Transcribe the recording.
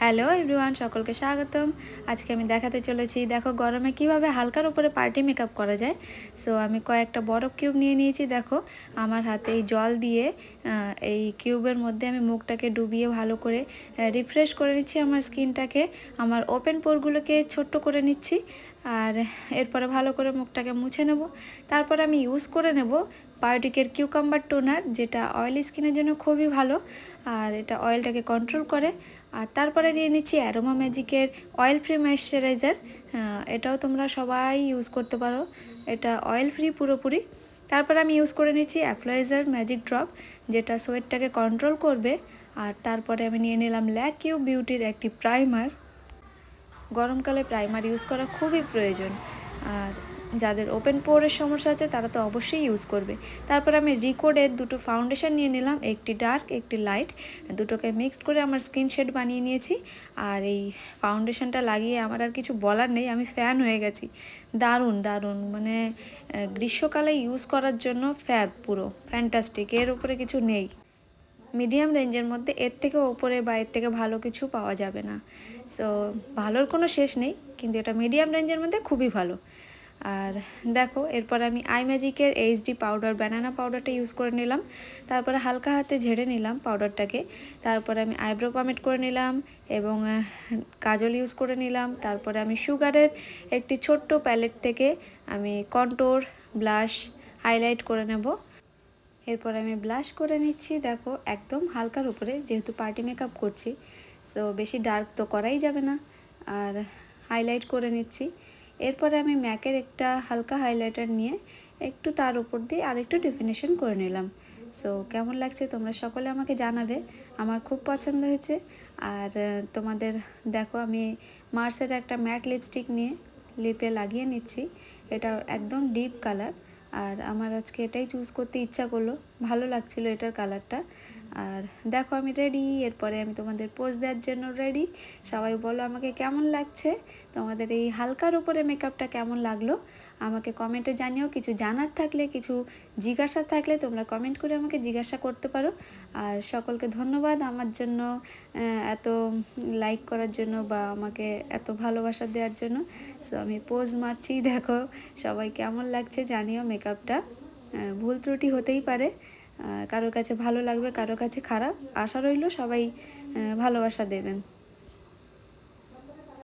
Hello everyone, সকলকে স্বাগতম। আজকে আমি দেখাতে চলেছি, দেখো গরমে কিভাবে হালকার উপরে পার্টি মেকআপ করা যায়। সো আমি কয়েকটা বরফ কিউব নিয়ে নিয়েছি। দেখো আমার হাতে এই জল দিয়ে এই কিউবের মধ্যে আমি মুখটাকে ডুবিয়ে ভালো করে রিফ্রেশ করে নিচ্ছি আমার স্কিনটাকে, আমার ওপেন পোরগুলোকে ছোট্ট করে নিচ্ছি। আর এরপরে ভালো করে মুখটাকে মুছে নেব। তারপর আমি ইউজ করে নেব বায়োটিকের কিউকাম্বার টোনার, যেটা অয়েলি স্কিনের জন্য খুবই ভালো আর এটা অয়েলটাকে কন্ট্রোল করে। আর তারপরে নিয়ে নিচ্ছি অ্যারোমা ম্যাজিকের অয়েল ফ্রি ময়েশ্চারাইজার। এটাও তোমরা সবাই ইউজ করতে পারো, এটা অয়েল ফ্রি পুরোপুরি। তারপর আমি ইউজ করে নিচ্ছি অ্যাপ্লাইজার ম্যাজিক ড্রপ, যেটা সোয়েটটাকে কন্ট্রোল করবে। আর তারপরে আমি নিয়ে নিলাম ল্যাকিউ বিউটির একটি প্রাইমার। গরমকালে প্রাইমার ইউজ করা খুবই প্রয়োজন, আর যাদের ওপেন পোরের সমস্যা আছে তারা তো অবশ্যই ইউজ করবে। তারপর আমি রিকোডের দুটো ফাউন্ডেশন নিয়ে নিলাম, একটি ডার্ক একটি লাইট, দুটোকে মিক্সড করে আমার স্কিন শেড বানিয়ে নিয়েছি। আর এই ফাউন্ডেশনটা লাগিয়ে আমার আর কিছু বলার নেই, আমি ফ্যান হয়ে গেছি। দারুণ দারুণ, মানে গ্রীষ্মকালে ইউজ করার জন্য ফ্যাব, পুরো ফ্যান্টাস্টিক, এর উপরে কিছু নেই। মিডিয়াম রেঞ্জের মধ্যে এর থেকে ওপরে বা এর থেকে ভালো কিছু পাওয়া যাবে না। সো ভালোর কোনো শেষ নেই, কিন্তু এটা মিডিয়াম রেঞ্জের মধ্যে খুবই ভালো। আর দেখো এরপর আমি আই ম্যাজিকের এইচডি পাউডার, ব্যানানা পাউডারটা ইউজ করে নিলাম। তারপরে হালকা হাতে ঝেড়ে নিলাম পাউডারটাকে। তারপরে আমি আইব্রো পামেট করে নিলাম এবং কাজল ইউজ করে নিলাম। তারপরে আমি সুগারের একটি ছোট্ট প্যালেট থেকে আমি কন্ট্যুর, ব্লাশ, হাইলাইট করে নেব। এরপর আমি ব্লাশ করে নিচ্ছি, দেখো একদম হালকার উপরে, যেহেতু পার্টি মেকআপ করছি সো বেশি ডার্ক তো করাই যাবে না। আর হাইলাইট করে নিচ্ছি। এরপরে আমি ম্যাকের একটা হালকা হাইলাইটার নিয়ে একটু তার উপর দিয়ে আরেকটু ডেফিনেশন করে নিলাম। সো কেমন লাগছে তোমরা সকলে আমাকে জানাবে, আমার খুব পছন্দ হয়েছে। আর তোমাদের দেখো আমি মার্সের একটা ম্যাট লিপস্টিক নিয়ে লিপে লাগিয়ে নিচ্ছি, এটা একদম ডিপ কালার। আর আমার আজকে এটাই চুজ করতে ইচ্ছা করলো, ভালো লাগছিল এটার কালারটা। আর দেখো আমি রেডি, এরপরে আমি তোমাদের পোজ দেওয়ার জন্য রেডি। সবাই বলো আমাকে কেমন লাগছে, তোমাদের এই হালকার উপরে মেকআপটা কেমন লাগলো আমাকে কমেন্টে জানিও। কিছু জানার থাকলে, কিছু জিজ্ঞাসা থাকলে তোমরা কমেন্ট করে আমাকে জিজ্ঞাসা করতে পারো। আর সকলকে ধন্যবাদ আমার জন্য, এত লাইক করার জন্য বা আমাকে এত ভালোবাসা দেওয়ার জন্য। সো আমি পোজ মারছি, দেখো সবাই কেমন লাগছে জানিও। মেকআপটা ভুল ত্রুটি হতেই পারে, কারোর কাছে ভালো লাগবে কারোর কাছে খারাপ, আশা রইল সবাই ভালোবাসা দেবেন।